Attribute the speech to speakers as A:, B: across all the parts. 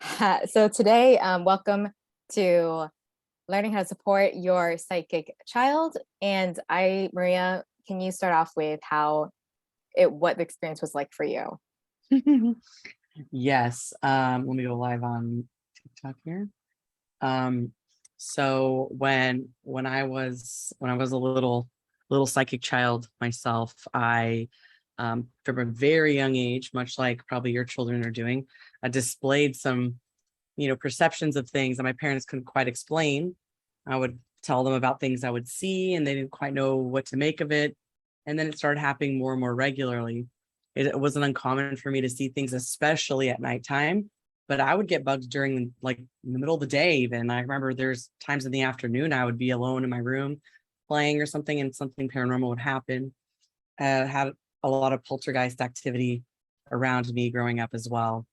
A: So today, welcome to learning how to support your psychic child. And Maria, can you start off with what the experience was like for you?
B: Yes. Let me go live on TikTok here. Um, so when I was a little psychic child myself, I from a very young age, much like probably your children are doing, I displayed some, perceptions of things that my parents couldn't quite explain. I would tell them about things I would see and they didn't quite know what to make of it. And then it started happening more and more regularly. It wasn't uncommon for me to see things, especially at nighttime, but I would get bugs during like in the middle of the day. Even I remember there's times in the afternoon I would be alone in my room playing or something and something paranormal would happen. Had a lot of poltergeist activity around me growing up as well.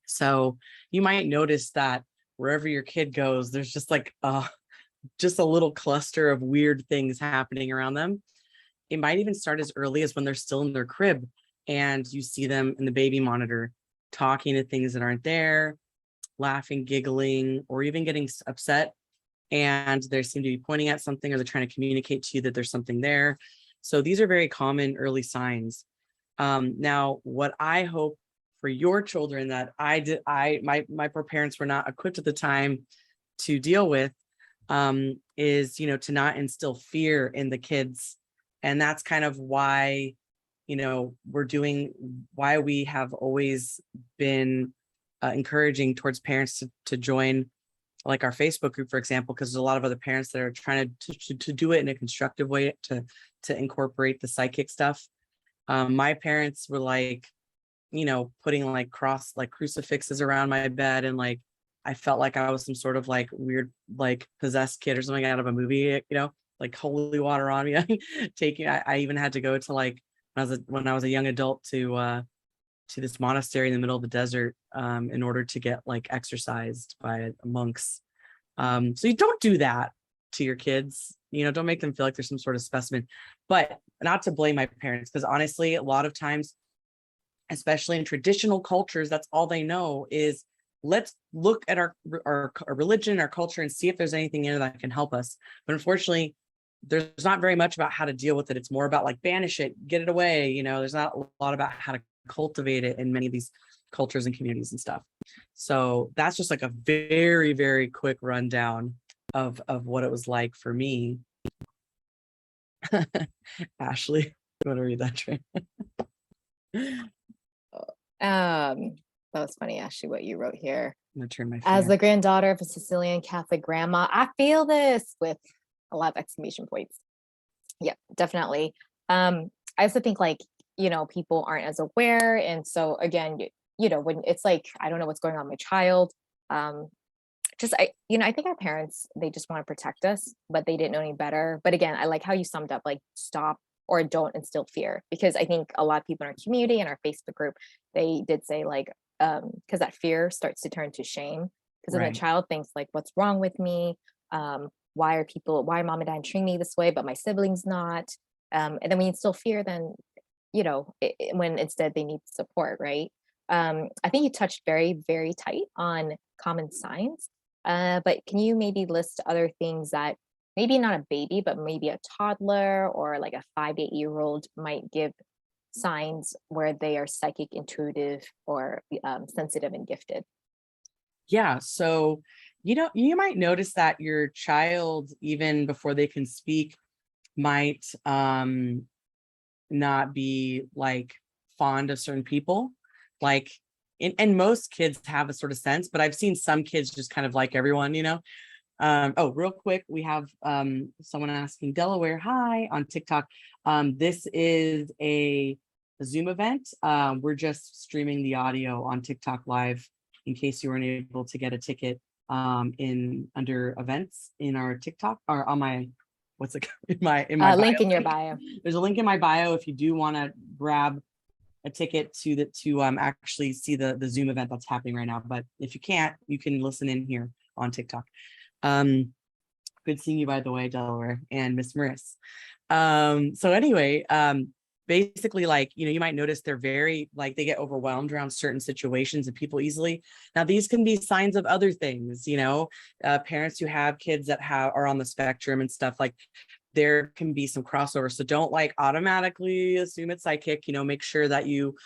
B: So you might notice that wherever your kid goes, there's just a little cluster of weird things happening around them. It might even start as early as when they're still in their crib and you see them in the baby monitor talking to things that aren't there, laughing, giggling, or even getting upset. And they seem to be pointing at something or they're trying to communicate to you that there's something there. So these are very common early signs. Now, what I hope for your children that my poor parents were not equipped at the time to deal with is, to not instill fear in the kids. And that's kind of why, why we have always been encouraging towards parents to join like our Facebook group, for example, because there's a lot of other parents that are trying to do it in a constructive way to incorporate the psychic stuff. My parents were like, putting like crucifixes around my bed. And like, I felt like I was some sort of like weird, like possessed kid or something out of a movie, like holy water on me. I even had to go to like, when I was a young adult to this monastery in the middle of the desert, in order to get like exorcised by monks. So you don't do that to your kids, don't make them feel like there's some sort of specimen, but not to blame my parents, because honestly, a lot of times, especially in traditional cultures, that's all they know is let's look at our religion, our culture, and see if there's anything in there that can help us. But unfortunately, there's not very much about how to deal with it. It's more about like banish it, get it away. There's not a lot about how to cultivate it in many of these cultures and communities and stuff. So that's just like a very, very quick rundown of what it was like for me. Ashley, you want to read that train?
A: That was funny, Ashley, what you wrote here.
B: I'm gonna turn my
A: As
B: fan.
A: the granddaughter of a Sicilian Catholic grandma, I feel this with a lot of exclamation points. Yeah, definitely. I also think like, people aren't as aware. And so again, when it's like, I don't know what's going on with my child. I think our parents, they just want to protect us, but they didn't know any better. But again, I like how you summed up, like stop or don't instill fear, because I think a lot of people in our community and our Facebook group, they did say like, because that fear starts to turn to shame. Because then the
B: Right.
A: child thinks like, what's wrong with me? Why are mom and dad treating me this way, but my siblings not? And then when you instill fear, then, when instead they need support, right? I think you touched very, very tight on common signs. But can you maybe list other things that maybe not a baby, but maybe a toddler or like a 5 to 8 year old might give signs where they are psychic, intuitive, or sensitive and gifted?
B: Yeah. So, you might notice that your child, even before they can speak, might not be like fond of certain people. Like, and most kids have a sort of sense, but I've seen some kids just kind of like everyone. Oh, real quick, we have someone asking Delaware, hi, on TikTok. This is a Zoom event. We're just streaming the audio on TikTok live in case you weren't able to get a ticket in under events in our TikTok or on my what's it in my bio
A: Link in your
B: link.
A: bio.
B: There's a link in my bio if you do want to grab a ticket to actually see the Zoom event that's happening right now. But if you can't, you can listen in here on TikTok. Good seeing you, by the way, Delaware and Miss Maris. So anyway, basically like, you might notice they're very like they get overwhelmed around certain situations and people easily. Now, these can be signs of other things, parents who have kids that are on the spectrum and stuff, like there can be some crossover. So don't like automatically assume it's psychic, make sure that you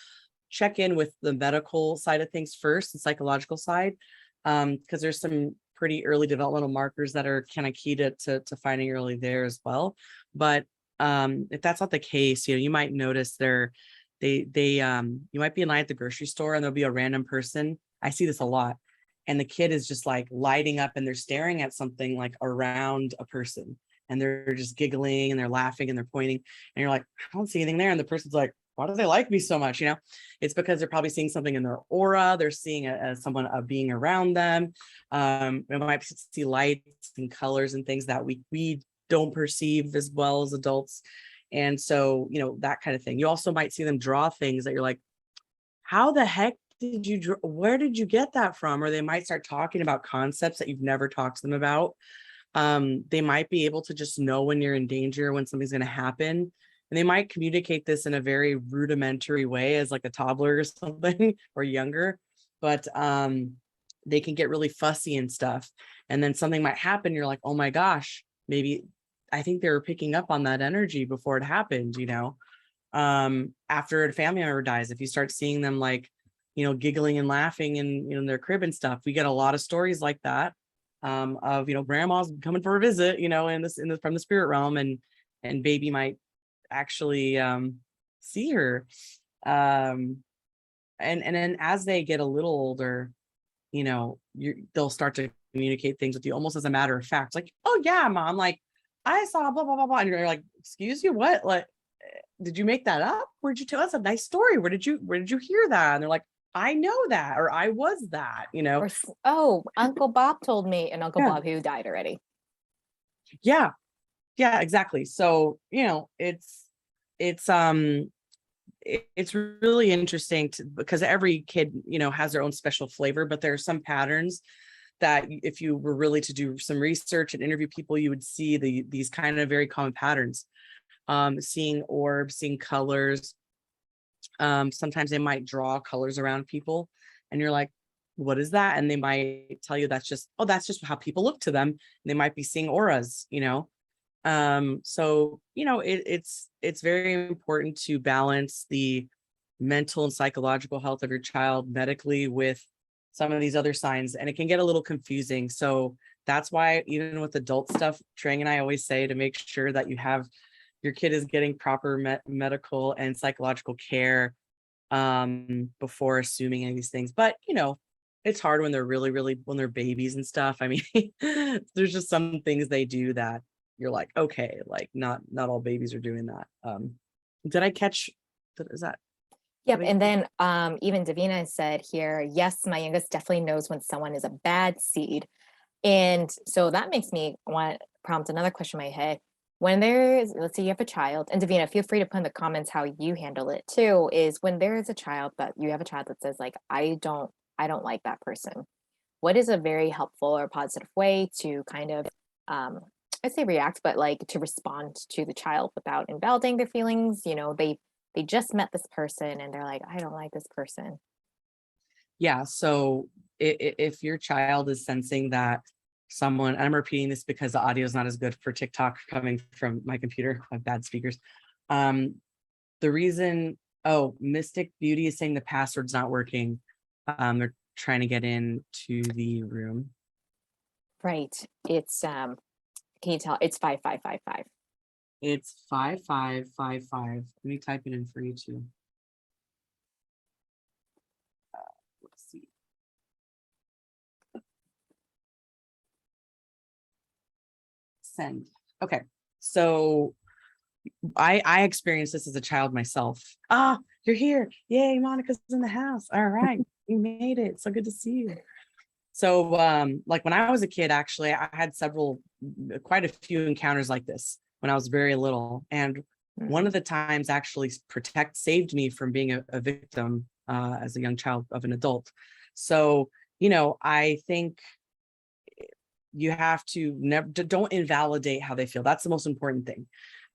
B: check in with the medical side of things first, the psychological side, because there's some pretty early developmental markers that are kind of key to finding early there as well. But if that's not the case, you might notice you might be in line at the grocery store and there'll be a random person. I see this a lot. And the kid is just like lighting up and they're staring at something like around a person and they're just giggling and they're laughing and they're pointing and you're like, I don't see anything there. And the person's like, why do they like me so much? It's because they're probably seeing something in their aura. They're seeing someone being around them. They might see lights and colors and things that we don't perceive as well as adults. And so, that kind of thing. You also might see them draw things that you're like, how the heck did you draw? Where did you get that from? Or they might start talking about concepts that you've never talked to them about. They might be able to just know when you're in danger, when something's going to happen. And they might communicate this in a very rudimentary way as like a toddler or something or younger, but they can get really fussy and stuff. And then something might happen. You're like, oh my gosh, maybe I think they were picking up on that energy before it happened, after a family member dies. If you start seeing them like, giggling and laughing in their crib and stuff, we get a lot of stories like that of, grandma's coming for a visit, from the spirit realm, and baby might actually see her. And then as they get a little older, they'll start to communicate things with you almost as a matter of fact, like, oh yeah, mom, like I saw blah blah blah blah, and you're like, excuse you, what? Like, did you make that up? Where'd you tell us? A nice story. Where did you hear that? And they're like, I know that, or I was that,
A: Or, oh, Uncle Bob told me, and Uncle
B: Yeah.
A: Bob who died already.
B: Yeah, exactly. So, it's really interesting because every kid, has their own special flavor, but there are some patterns that if you were really to do some research and interview people, you would see these kind of very common patterns. Seeing orbs, seeing colors. Sometimes they might draw colors around people and you're like, what is that? And they might tell you that's just how people look to them. And they might be seeing auras, So, it's very important to balance the mental and psychological health of your child medically with some of these other signs, and it can get a little confusing. So that's why even with adult stuff, Trang and I always say to make sure that your kid is getting proper medical and psychological care before assuming any of these things. But it's hard when they're when they're babies and stuff. I mean, there's just some things they do that you're like, okay, like not all babies are doing that. Did I catch is that?
A: Yep. And then even Davina said here, yes, my youngest definitely knows when someone is a bad seed. And so that makes me want to prompt another question in my head. When let's say you have a child, and Davina, feel free to put in the comments how you handle it too, is when there is a child that says like, I don't like that person. What is a very helpful or positive way to kind of, I'd say react, but like to respond to the child without invalidating their feelings? They just met this person and they're like, I don't like this person.
B: Yeah. So if your child is sensing that someone, and I'm repeating this because the audio is not as good for TikTok coming from my computer, I have bad speakers. The reason, Mystic Beauty is saying the password's not working. They're trying to get into the room.
A: Right. It's, can you tell? It's 5555.
B: It's 5555. Let me type it in for you too. Let's see. Send. Okay. So I experienced this as a child myself. Ah, you're here. Yay, Monica's in the house. All right. You made it. So good to see you. So like when I was a kid, actually, I had quite a few encounters like this when I was very little. And one of the times actually saved me from being a victim as a young child of an adult. So, I think you have to don't invalidate how they feel. That's the most important thing.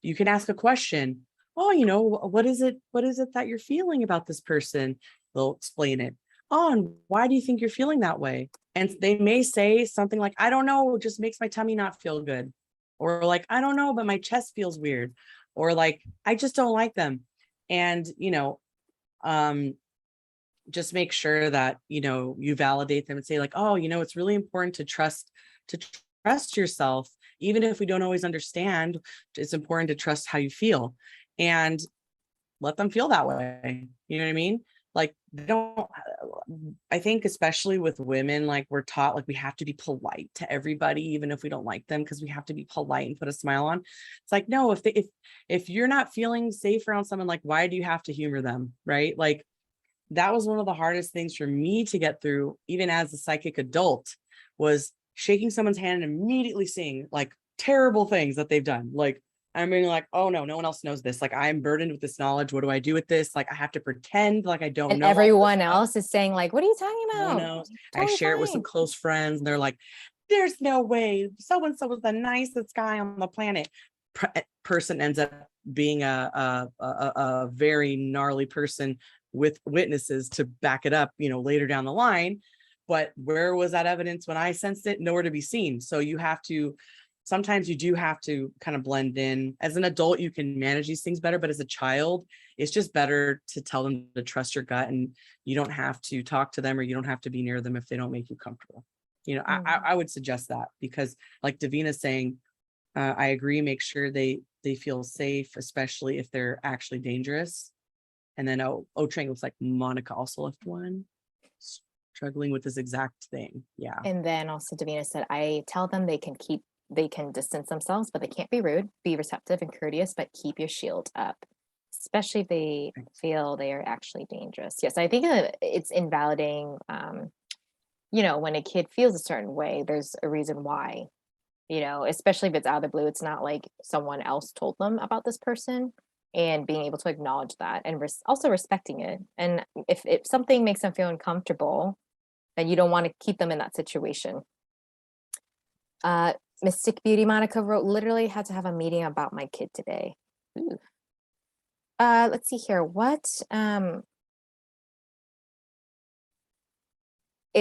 B: You can ask a question. oh, what is it? What is it that you're feeling about this person? They'll explain it. Oh, and why do you think you're feeling that way? And they may say something like, I don't know, it just makes my tummy not feel good. Or like, I don't know, but my chest feels weird. Or like, I just don't like them. And, um, just make sure that, you validate them and say like, oh, it's really important to trust yourself. Even if we don't always understand, it's important to trust how you feel. And let them feel that way. You know what I mean? Like they don't, I think especially with women, like we're taught like we have to be polite to everybody, even if we don't like them, because we have to be polite and put a smile on. It's like, no, if you're not feeling safe around someone, like why do you have to humor them? Right? Like that was one of the hardest things for me to get through, even as a psychic adult, was shaking someone's hand and immediately seeing like terrible things that they've done. Like, I'm being like, oh no, no one else knows this. Like, I'm burdened with this knowledge. What do I do with this? Like, I have to pretend like I don't
A: And
B: know all this
A: everyone
B: stuff.
A: else is saying like, what are you talking
B: No one
A: about?
B: knows. I
A: Totally
B: share it with some
A: fine.
B: close friends, and they're like, there's no way so and so was the nicest guy on the planet. Person ends up being a very gnarly person with witnesses to back it up, later down the line. But where was that evidence when I sensed it? Nowhere to be seen. So sometimes you do have to kind of blend in. As an adult, you can manage these things better, but as a child, it's just better to tell them to trust your gut, and you don't have to talk to them, or you don't have to be near them if they don't make you comfortable. I would suggest that, because like Davina's saying, I agree, make sure they feel safe, especially if they're actually dangerous. And then Trang, looks like Monica also left one, struggling with this exact thing. Yeah.
A: And then also Davina said, I tell them they can distance themselves, but they can't be rude, be receptive and courteous, but keep your shield up, especially if they feel they are actually dangerous. Yes, I think that it's invalidating. When a kid feels a certain way, there's a reason why, especially if it's out of the blue. It's not like someone else told them about this person, and being able to acknowledge that and also respecting it. And if something makes them feel uncomfortable, then you don't want to keep them in that situation. Uh, Mystic Beauty Monica wrote, literally had to have a meeting about my kid today. Ooh. Let's see here.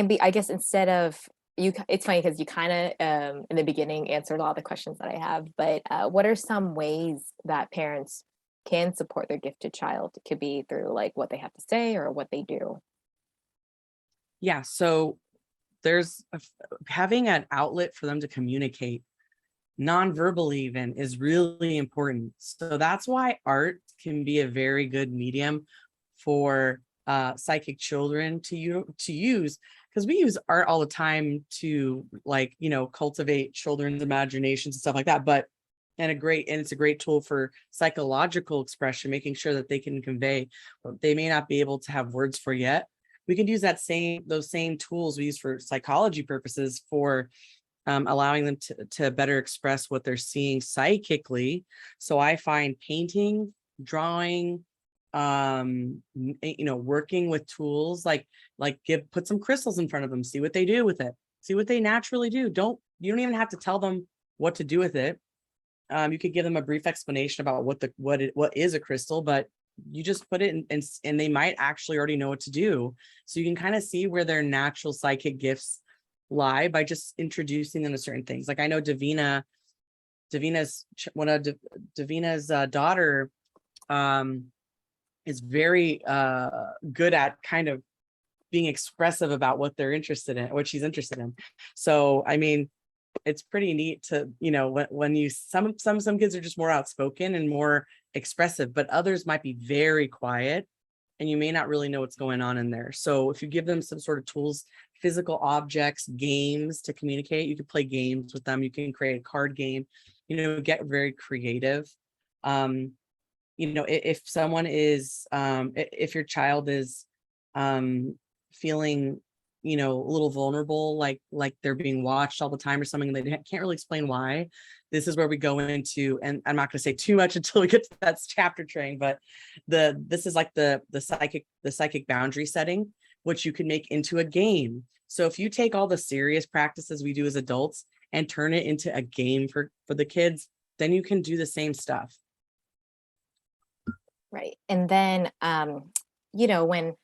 A: I guess instead of you, it's funny because you kind of in the beginning answered a lot of the questions that I have, but what are some ways that parents can support their gifted child? It could be through like what they have to say or what they do.
B: Yeah. So there's having an outlet for them to communicate non-verbally even is really important. So that's why art can be a very good medium for psychic children to use, because we use art all the time to cultivate children's imaginations and stuff like that. But it's a great tool for psychological expression, making sure that they can convey what they may not be able to have words for yet. We can use those same tools we use for psychology purposes for allowing them to better express what they're seeing psychically. So I find painting, drawing, working with tools put some crystals in front of them, see what they do with it, see what they naturally do. You don't even have to tell them what to do with it. You could give them a brief explanation about what is a crystal, but you just put it in, and they might actually already know what to do. So you can kind of see where their natural psychic gifts lie by just introducing them to certain things. Like I know Davina's daughter is very good at kind of being expressive about what she's interested in. So I mean, it's pretty neat to, when you some kids are just more outspoken and more expressive, but others might be very quiet, and you may not really know what's going on in there. So if you give them some sort of tools, physical objects, games to communicate, you can play games with them. You can create a card game, get very creative. If your child is feeling a little vulnerable, like they're being watched all the time or something, and they can't really explain why, this is where we go into, and I'm not going to say too much until we get to that chapter training, but this is like the psychic boundary setting, which you can make into a game. So if you take all the serious practices we do as adults and turn it into a game for the kids, then you can do the same stuff.
A: Right. And then, you know, when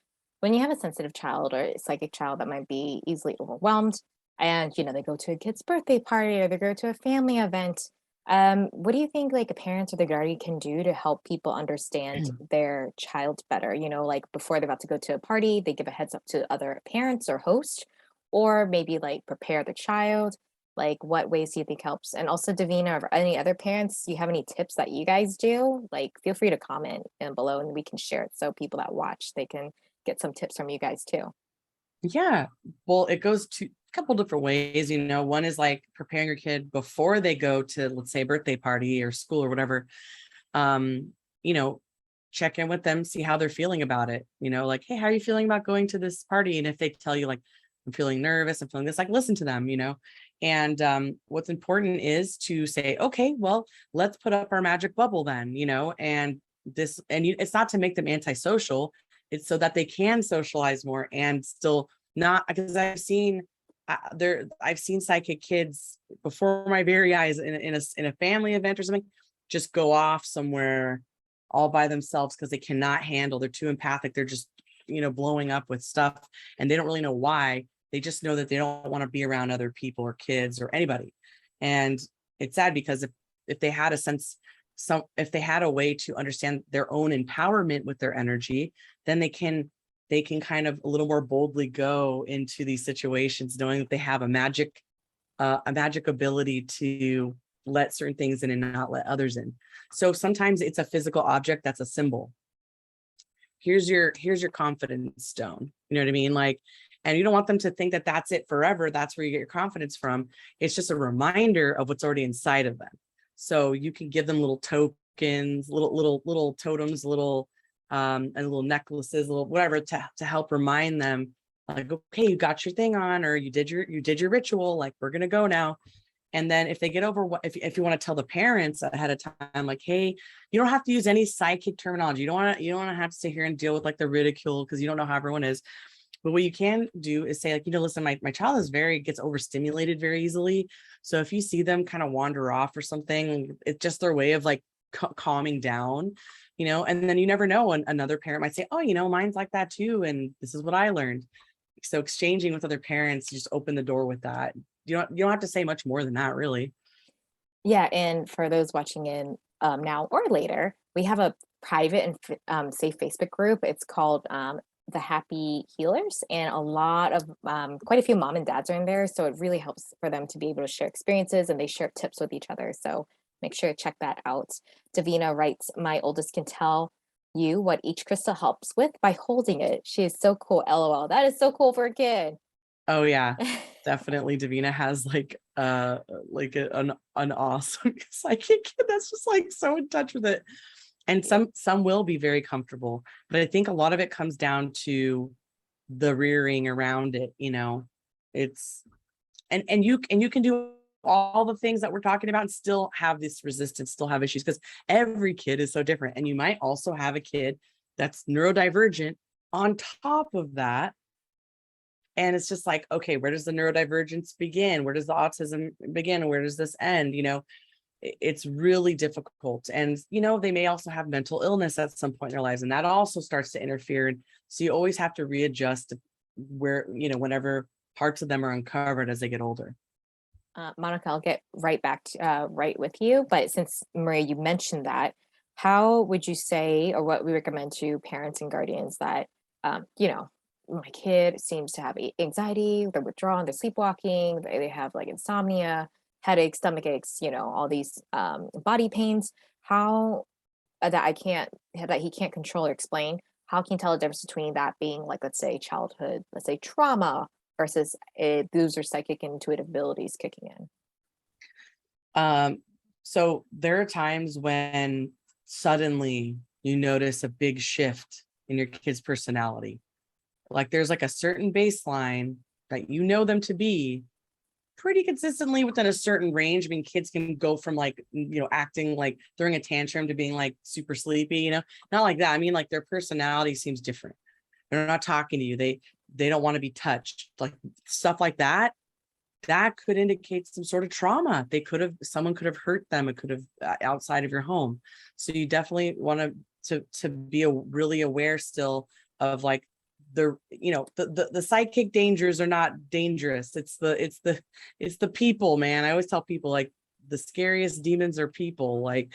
A: you have a sensitive child or a psychic child that might be easily overwhelmed, and you know, they go to a kid's birthday party or they go to a family event, what do you think like a parent or the guardian can do to help people understand their child better? You know, like before they're about to go to a party, they give a heads up to other parents or hosts, or maybe like prepare the child. Like, what ways do you think helps? And also, Davina, or any other parents, you have any tips that you guys do? Like, feel free to comment in below and we can share it so people that watch, they can get some tips from you guys too.
B: Yeah. Well, it goes to a couple different ways. One is like preparing your kid before they go to, let's say, a birthday party or school or whatever. Um, you know, check in with them, see how they're feeling about it. Like, hey, how are you feeling about going to this party? And if they tell you like, I'm feeling nervous, I'm feeling this, like listen to them. And what's important is to say, okay, well, let's put up our magic bubble then, and it's not to make them antisocial. It's so that they can socialize more and still not, because I've seen psychic kids before my very eyes in a family event or something, just go off somewhere all by themselves because they cannot handle, they're too empathic, they're just blowing up with stuff, and they don't really know why. They just know that they don't want to be around other people or kids or anybody. And it's sad because if they had a sense, if they had a way to understand their own empowerment with their energy, then they can kind of a little more boldly go into these situations, knowing that they have a magic ability to let certain things in and not let others in. So sometimes it's a physical object that's a symbol. Here's your confidence stone. You know what I mean? Like, and you don't want them to think that that's it forever. That's where you get your confidence from. It's just a reminder of what's already inside of them. So you can give them little tokens, little totems, and little necklaces, little whatever to help remind them, like, okay, you got your thing on, or you did your ritual, like we're gonna go now. And then if they get over if you want to tell the parents ahead of time, like, hey, you don't have to use any psychic terminology. You don't want to have to sit here and deal with like the ridicule because you don't know how everyone is. But what you can do is say, like, listen, my child gets overstimulated very easily. So if you see them kind of wander off or something, it's just their way of like calming down, and then you never know when another parent might say, oh, mine's like that too. And this is what I learned. So exchanging with other parents, just open the door with that. You don't have to say much more than that, really.
A: Yeah, and for those watching in now or later, we have a private and safe Facebook group. It's called the Happy Healers, and quite a few mom and dads are in there. So it really helps for them to be able to share experiences, and they share tips with each other. So make sure to check that out. Davina writes, "My oldest can tell you what each crystal helps with by holding it. She is so cool. LOL. That is so cool for a kid."
B: Oh yeah, definitely. Davina has an awesome psychic kid that's just like so in touch with it. And some will be very comfortable, but I think a lot of it comes down to the rearing around it. It's and you can do all the things that we're talking about and still have this resistance, still have issues, because every kid is so different. And you might also have a kid that's neurodivergent on top of that. And it's just like, okay, where does the neurodivergence begin? Where does the autism begin? Where does this end? It's really difficult. And, they may also have mental illness at some point in their lives, and that also starts to interfere. And so you always have to readjust whenever parts of them are uncovered as they get older.
A: Monica, I'll get right back to, right with you. But since Maria, you mentioned that, how would you say, or what we recommend to parents and guardians that, my kid seems to have anxiety, they're withdrawn, they're sleepwalking, they have like insomnia, headaches, stomach aches, all these body pains. How that he can't control or explain. How can you tell the difference between that being like, let's say, childhood, let's say trauma, versus those are psychic and intuitive abilities kicking in?
B: So there are times when suddenly you notice a big shift in your kid's personality. Like there's like a certain baseline that them to be pretty consistently within a certain range. I mean, kids can go from like, acting like throwing a tantrum to being like super sleepy, not like that. I mean, like their personality seems different. They're not talking to you. They don't want to be touched, like stuff like that. That could indicate some sort of trauma. Someone could have hurt them. It could have outside of your home. So you definitely want to to be really aware still of like the psychic dangers are not dangerous. It's the people, man. I always tell people like the scariest demons are people. Like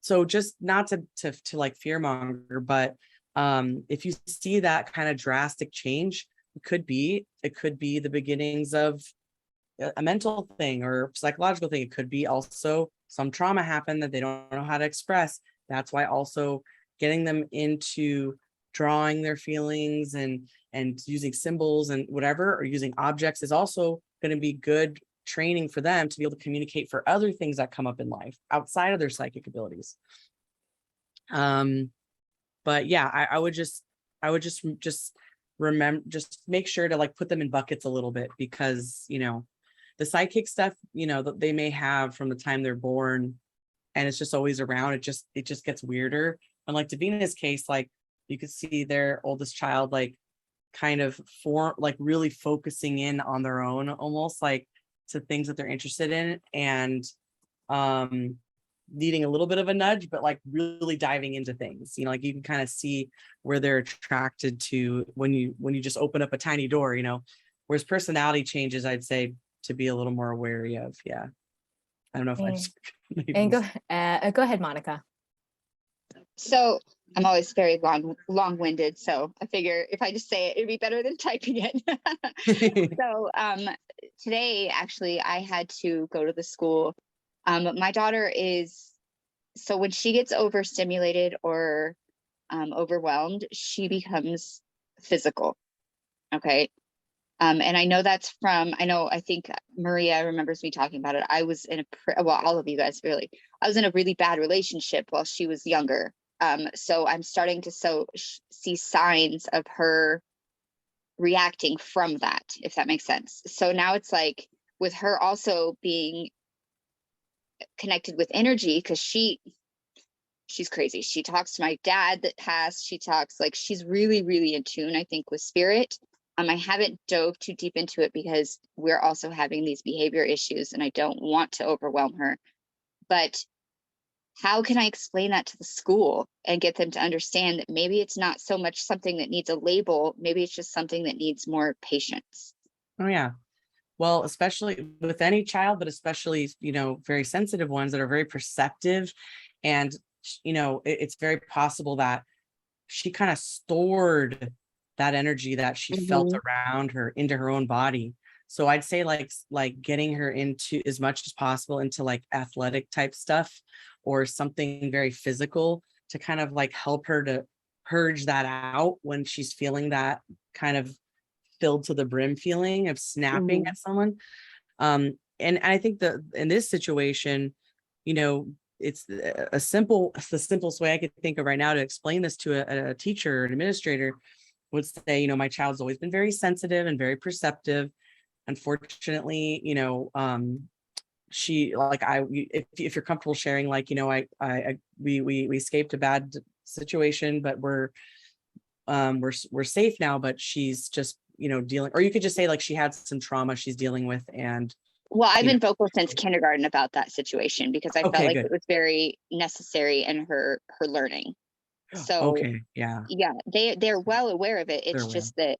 B: so just not to like fear monger, but if you see that kind of drastic change, it could be the beginnings of a mental thing or psychological thing. It could be also some trauma happened that they don't know how to express. That's why also getting them into drawing their feelings and using symbols and whatever, or using objects is also going to be good training for them to be able to communicate for other things that come up in life outside of their psychic abilities. But yeah, I would just remember, just make sure to like put them in buckets a little bit, because the psychic stuff that they may have from the time they're born, and it's just always around, it just gets weirder. And like Davina's case, like you could see their oldest child like kind of like really focusing in on their own, almost like to things that they're interested in, and needing a little bit of a nudge, but like really diving into things. Like you can kind of see where they're attracted to when you just open up a tiny door. Whereas personality changes, I'd say to be a little more wary of. Yeah, I don't know if I just
A: and go ahead, Monica.
C: So I'm always very long-winded, so I figure if I just say it, it'd be better than typing it. So today, actually, I had to go to the school. My daughter so when she gets overstimulated or overwhelmed, she becomes physical. Okay. And I know I think Maria remembers me talking about it. I was all of you guys really, I was in a really bad relationship while she was younger. So I'm starting to see signs of her reacting from that, if that makes sense. So now it's like with her also being connected with energy, because she's crazy. She talks to my dad that passed. She talks like she's really, really in tune, I think, with spirit. I haven't dove too deep into it because we're also having these behavior issues and I don't want to overwhelm her. But how can I explain that to the school and get them to understand that maybe it's not so much something that needs a label, maybe it's just something that needs more patience?
B: Oh yeah. Well, especially with any child, but especially, very sensitive ones that are very perceptive. And, it's very possible that she kind of stored that energy that she felt around her into her own body. So I'd say like getting her into as much as possible into like athletic type stuff or something very physical to kind of like help her to purge that out when she's feeling that kind of filled to the brim feeling of snapping at someone. And I think that in this situation, it's the simplest way I could think of right now to explain this to a teacher or an administrator would say, my child's always been very sensitive and very perceptive. Unfortunately, she like if you're comfortable sharing, like, we escaped a bad situation, but we're safe now, but she's just, dealing, or you could just say like she had some trauma she's dealing with. And
C: well, I've been vocal since kindergarten about that situation because I felt like it was very necessary in her learning. So yeah, they're well aware of it. It's just that,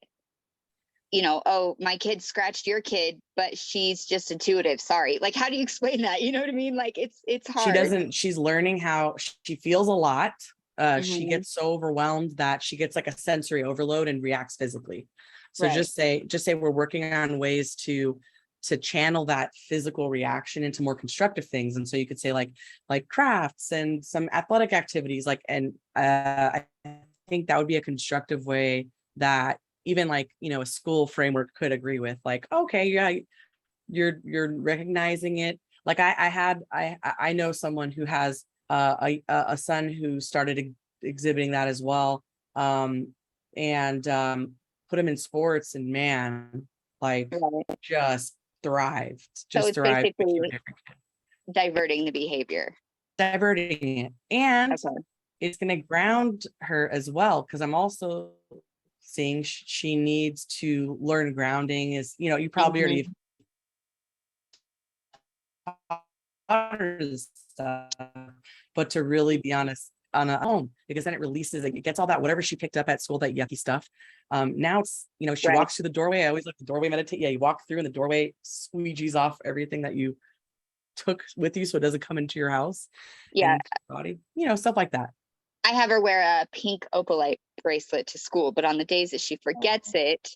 C: oh, my kid scratched your kid, but she's just intuitive. Sorry. Like, how do you explain that? You know what I mean? Like it's hard.
B: She's learning how she feels a lot. She gets so overwhelmed that she gets like a sensory overload and reacts physically. So just say we're working on ways to channel that physical reaction into more constructive things. And so you could say like crafts and some athletic activities, I think that would be a constructive way that even like, a school framework could agree with, like, okay, yeah, you're recognizing it. Like I know someone who has a son who started exhibiting that as well. And put him in sports, and man, like just thrived.
C: So it's basically diverting the behavior.
B: Diverting it. And it's going to ground her as well, because I'm also seeing she needs to learn grounding. Is, you probably already taught her this stuff, but to really be honest, on a home, because then it releases, it gets all that, whatever she picked up at school, that yucky stuff. Now it's, she
C: Right.
B: walks through the doorway. I always like the doorway meditate. Yeah, you walk through and the doorway squeegees off everything that you took with you so it doesn't come into your house
C: Yeah.
B: and your body, stuff like that.
C: I have her wear a pink opalite bracelet to school, but on the days that she forgets it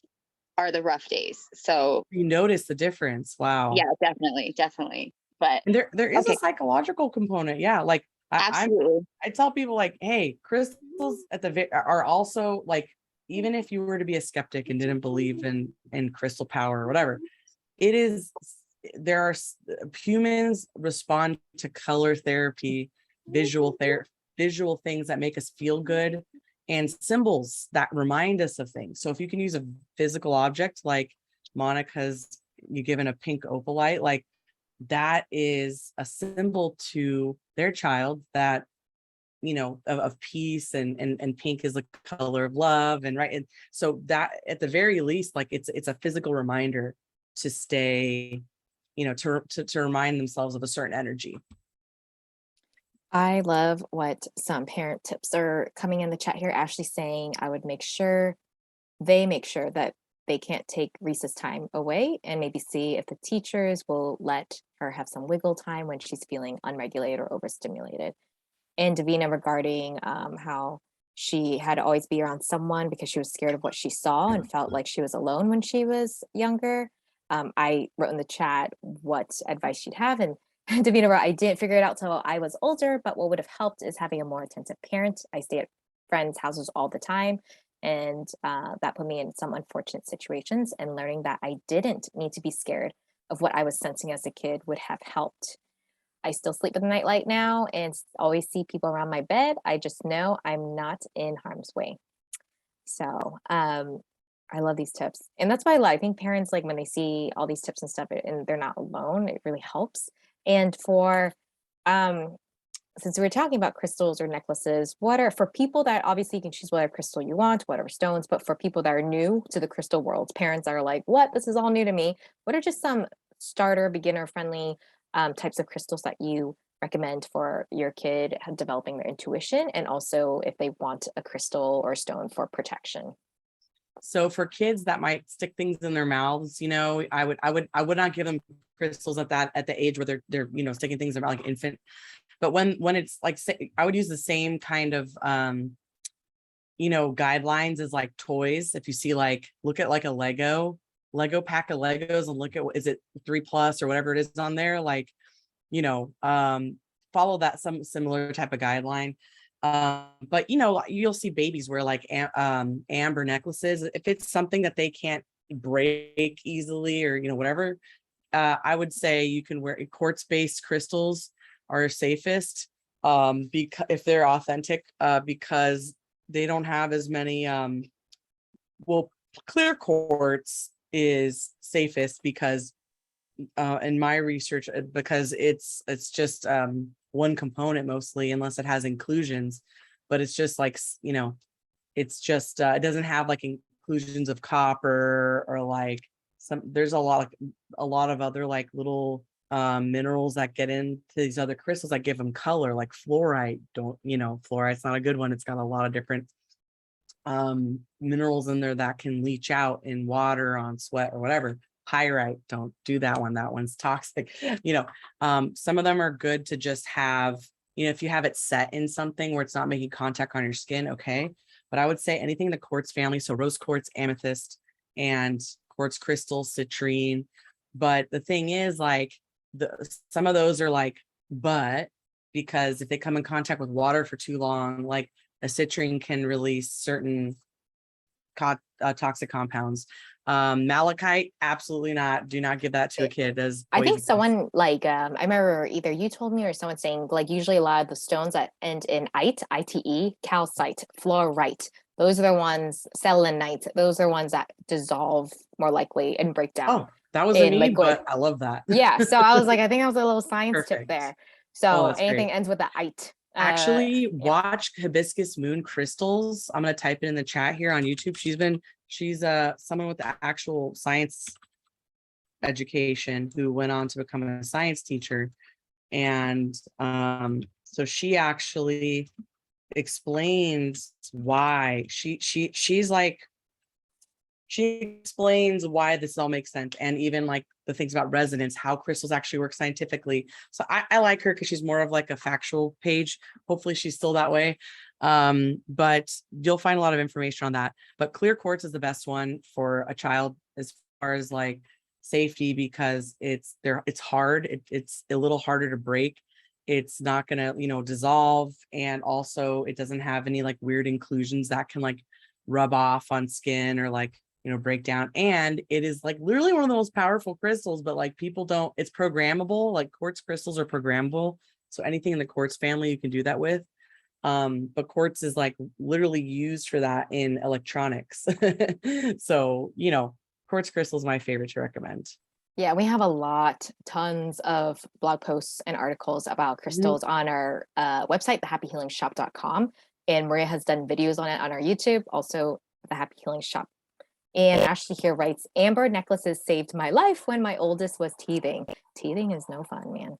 C: are the rough days. So
B: You notice the difference. Wow.
C: yeah, definitely. But
B: And there is
C: okay,
B: a psychological component. Yeah. Like
C: absolutely.
B: I tell people, like, hey, crystals are also like, even if you were to be a skeptic and didn't believe in crystal power or whatever, it is, humans respond to color therapy, visual things that make us feel good, and symbols that remind us of things. So if you can use a physical object like Monica's, you given a pink opalite, like that is a symbol to their child that, of peace, and pink is the color of love, and right. And so that at the very least, like it's a physical reminder to stay, to remind themselves of a certain energy.
A: I love what some parent tips are coming in the chat here. Ashley saying, I would make sure that they can't take recess time away, and maybe see if the teachers will let her have some wiggle time when she's feeling unregulated or overstimulated. And Davina regarding how she had to always be around someone because she was scared of what she saw and felt like she was alone when she was younger. I wrote in the chat what advice she'd have, and Davina wrote, I didn't figure it out till I was older, but what would have helped is having a more attentive parent. I stay at friends' houses all the time, and that put me in some unfortunate situations, and learning that I didn't need to be scared of what I was sensing as a kid would have helped. I still sleep with a nightlight now and always see people around my bed. I just know I'm not in harm's way. So I love these tips. And that's why I think parents, like when they see all these tips and stuff and they're not alone, it really helps. And for since we were talking about crystals or necklaces, what are, for people that obviously you can choose whatever crystal you want, whatever stones, but for people that are new to the crystal world, parents are like, what? This is all new to me. What are just some starter, beginner friendly types of crystals that you recommend for your kid developing their intuition, and also if they want a crystal or stone for protection?
B: So for kids that might stick things in their mouths, I would not give them crystals at the age where they're sticking things in their mouth like infant. But when it's like, I would use the same kind of guidelines as like toys. If you see, like, look at like a Lego pack of Legos and look at, is it 3+ or whatever it is on there, like, follow that some similar type of guideline. But you'll see babies wear like amber necklaces. If it's something that they can't break easily, or whatever, I would say you can wear quartz-based crystals are safest, because if they're authentic, because they don't have as many clear quartz is safest because in my research, because it's just one component mostly, unless it has inclusions, but it's just like, it's just it doesn't have like inclusions of copper, or like there's a lot of other like little minerals that get into these other crystals that give them color, like fluorite. Fluorite's not a good one. It's got a lot of different minerals in there that can leach out in water, on sweat, or whatever. Pyrite, don't do that one. That one's toxic. Some of them are good to just have, if you have it set in something where it's not making contact on your skin, okay. But I would say anything in the quartz family, so rose quartz, amethyst, and quartz crystal, citrine. But the thing is, like, some of those are like, because if they come in contact with water for too long, like a citrine can release certain toxic compounds. Malachite, absolutely not. Do not give that to a kid as
A: I think
B: poison.
A: someone like I remember either you told me or someone saying, like, usually a lot of the stones that end in ite, calcite, fluorite, those are the ones, selenite, those are ones that dissolve more likely and break down.
B: Oh, that was a me, but I love that.
A: Yeah, so I was like, I think that was a little science tip
B: Perfect.
A: there. So anything
B: great.
A: ends with the ite.
B: Actually, watch Hibiscus Moon Crystals. I'm gonna type it in the chat here on YouTube. She's someone with the actual science education who went on to become a science teacher. And so she actually explains why she's like, she explains why this all makes sense, and even like the things about resonance, how crystals actually work scientifically. So I like her because she's more of like a factual page. Hopefully she's still that way. But you'll find a lot of information on that. But clear quartz is the best one for a child as far as like safety, because it's there, it's hard, it's a little harder to break. It's not gonna, dissolve, and also it doesn't have any like weird inclusions that can like rub off on skin or like break down. And it is like literally one of the most powerful crystals, but like people don't, it's programmable. Like quartz crystals are programmable, so anything in the quartz family you can do that with. But quartz is like literally used for that in electronics. So quartz crystal is my favorite to recommend.
A: Yeah, we have tons of blog posts and articles about crystals on our website, thehappyhealingshop.com. And Maria has done videos on it on our YouTube, also the Happy Healing Shop. And Ashley here writes, Amber necklaces saved my life when my oldest was teething. Teething is no fun, man.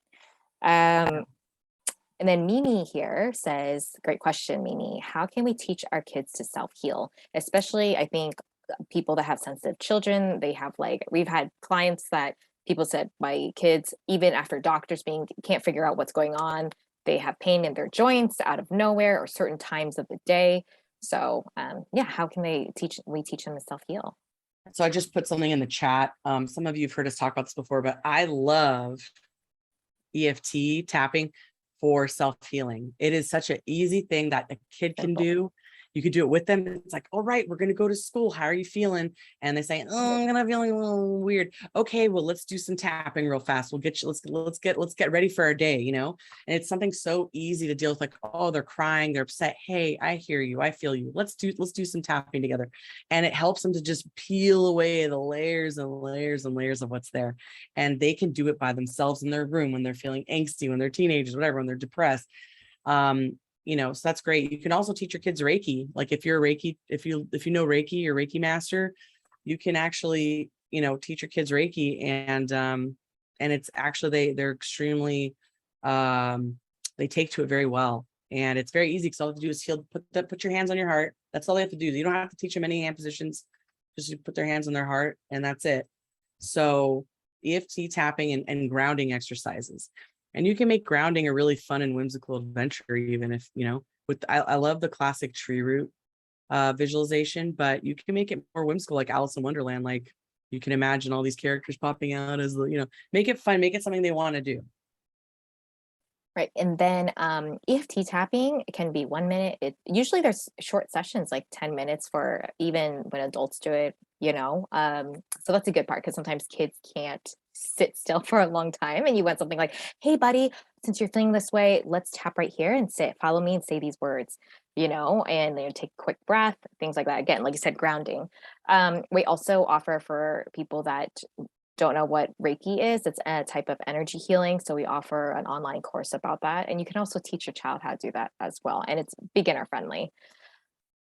A: And then Mimi here says, great question, Mimi. How can we teach our kids to self-heal? Especially, I think, people that have sensitive children, we've had clients that people said, my kids, even after doctors can't figure out what's going on, they have pain in their joints out of nowhere or certain times of the day. So how can we teach them to self-heal?
B: So I just put something in the chat. Some of you have heard us talk about this before, but I love EFT tapping for self-healing. It is such an easy thing that a kid can do. You could do it with them. It's like, all right, we're going to go to school. How are you feeling? And they say, oh, I'm going to feeling a little weird. Okay, well, let's do some tapping real fast. We'll get you, let's get ready for our day, And it's something so easy to deal with, like, oh, they're crying, they're upset. Hey, I hear you. I feel you. Let's do some tapping together. And it helps them to just peel away the layers and layers and layers of what's there. And they can do it by themselves in their room when they're feeling angsty, when they're teenagers, whatever, when they're depressed. So that's great. You can also teach your kids Reiki. Like if you're a Reiki, if you know Reiki, you're Reiki master, you can actually, teach your kids Reiki. And it's actually, they're extremely, they take to it very well. And it's very easy because all you have to do is put your hands on your heart. That's all they have to do. You don't have to teach them any hand positions. Just put their hands on their heart, and that's it. So EFT tapping and grounding exercises. And you can make grounding a really fun and whimsical adventure, even if, I love the classic tree root visualization, but you can make it more whimsical, like Alice in Wonderland. Like you can imagine all these characters popping out as, make it fun, make it something they want to do.
A: Right. And then EFT tapping, it can be 1 minute. Usually there's short sessions, like 10 minutes for even when adults do it, So that's a good part because sometimes kids can't sit still for a long time. And you want something like, hey, buddy, since you're feeling this way, let's tap right here and follow me and say these words, and then take a quick breath, things like that. Again, like you said, grounding. We also offer for people that don't know what Reiki is, it's a type of energy healing. So we offer an online course about that. And you can also teach your child how to do that as well. And it's beginner friendly.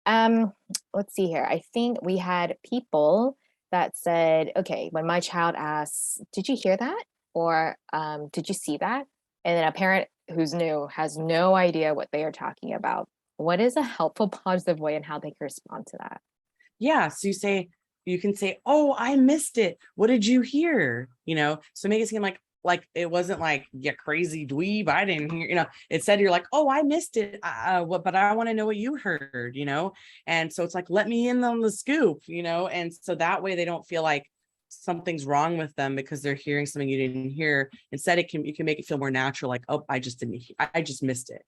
A: Let's see here. I think we had people that said, okay, when my child asks, did you hear that? Or did you see that? And then a parent who's new has no idea what they are talking about. What is a helpful, positive way and how they can respond to that?
B: Yeah. So you can say, oh, I missed it. What did you hear? So make it seem like it wasn't like, yeah, crazy dweeb, I didn't hear, it said, you're like, oh, I missed it. But I want to know what you heard, And so it's like, let me in on the scoop, and so that way they don't feel like something's wrong with them because they're hearing something you didn't hear. Instead, you can make it feel more natural, like, oh, I just missed it,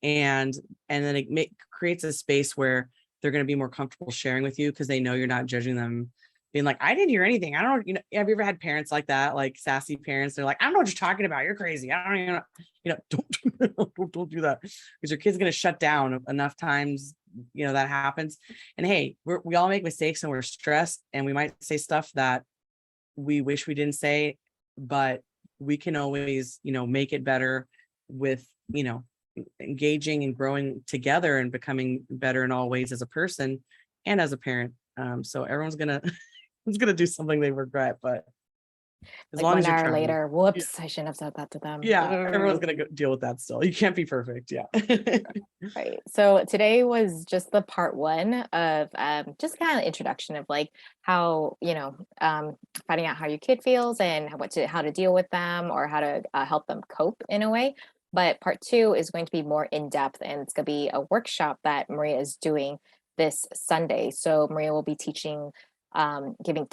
B: and then it creates a space where they're going to be more comfortable sharing with you because they know you're not judging them, being like, I didn't hear anything. I don't know. Have you ever had parents like that, like sassy parents? They're like, I don't know what you're talking about. You're crazy. I don't even know. Don't do that, because your kid's going to shut down enough times. That happens. And hey, we all make mistakes and we're stressed and we might say stuff that we wish we didn't say, but we can always, make it better with, engaging and growing together and becoming better in all ways as a person and as a parent. So everyone's gonna do something they regret, but As
A: Like
B: long
A: 1
B: as you're
A: hour
B: trying.
A: later, whoops, I shouldn't have said that to them.
B: Yeah, everyone's gonna deal with that still. You can't be perfect. Yeah.
A: Right. So today was just the part one of just kind of introduction of like how, finding out how your kid feels and how to deal with them or how to help them cope in a way. But part two is going to be more in depth, and it's going to be a workshop that Maria is doing this Sunday. So Maria will be teaching, giving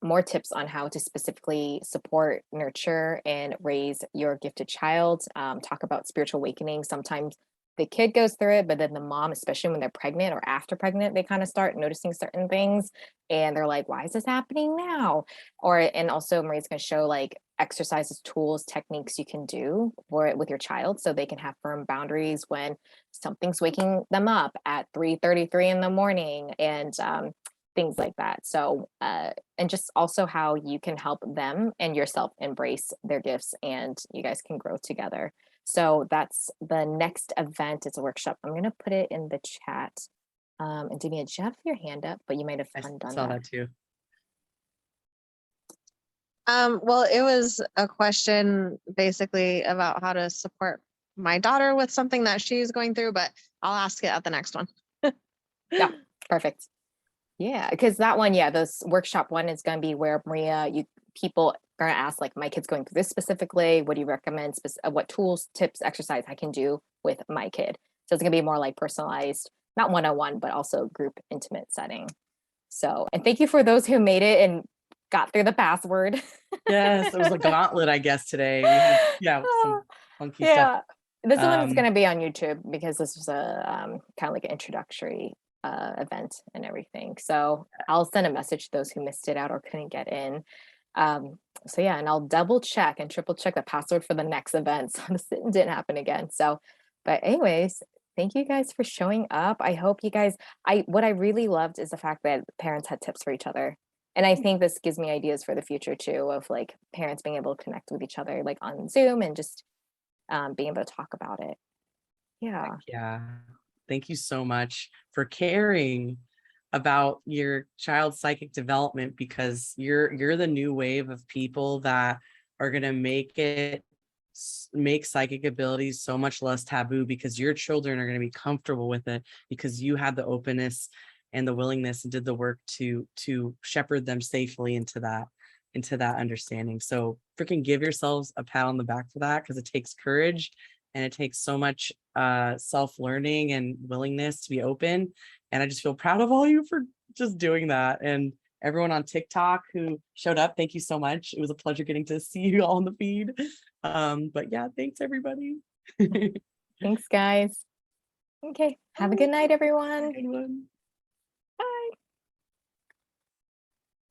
A: more tips on how to specifically support, nurture, and raise your gifted child. Talk about spiritual awakening. Sometimes the kid goes through it, but then the mom, especially when they're pregnant or after pregnant, they kind of start noticing certain things and they're like, why is this happening now? And also Maria's going to show like exercises, tools, techniques you can do for it with your child so they can have firm boundaries when something's waking them up at 3:33 in the morning and things like that. So, and just also how you can help them and yourself embrace their gifts and you guys can grow together. So that's the next event. It's a workshop. I'm going to put it in the chat. And Damien, did you have your hand up? But you might have
B: I
A: undone
B: saw
A: that.
B: that too.
D: Well, it was a question basically about how to support my daughter with something that she's going through, but I'll ask it at the next one.
A: Yeah, perfect. Yeah, because that one, this workshop one is going to be where Maria, people are going to ask like, my kid's going through this specifically. What do you recommend? What tools, tips, exercise I can do with my kid? So it's going to be more like personalized, not one-on-one, but also group intimate setting. So, and thank you for those who made it and got through the password.
B: Yes, it was a gauntlet, I guess, today. We had, some funky stuff.
A: This one is
B: Um,
A: going to be on YouTube because this was a kind of like an introductory event and everything. So I'll send a message to those who missed it out or couldn't get in. So yeah, and I'll double check and triple check the password for the next event so this didn't happen again. So, but anyways, thank you guys for showing up. I hope you guys, what I really loved is the fact that parents had tips for each other. And I think this gives me ideas for the future too, of like parents being able to connect with each other, like on Zoom and just being able to talk about it. Yeah.
B: Yeah. Thank you so much for caring about your child's psychic development, because you're the new wave of people that are going to make psychic abilities so much less taboo, because your children are going to be comfortable with it because you had the openness and the willingness and did the work to shepherd them safely into that understanding. So freaking give yourselves a pat on the back for that, because it takes courage and it takes so much self-learning and willingness to be open. And I just feel proud of all you for just doing that. And everyone on TikTok who showed up, thank you so much. It was a pleasure getting to see you all on the feed. But yeah, thanks everybody.
A: Thanks, guys. Okay. Have a good night, everyone.
B: Everyone.
A: Bye.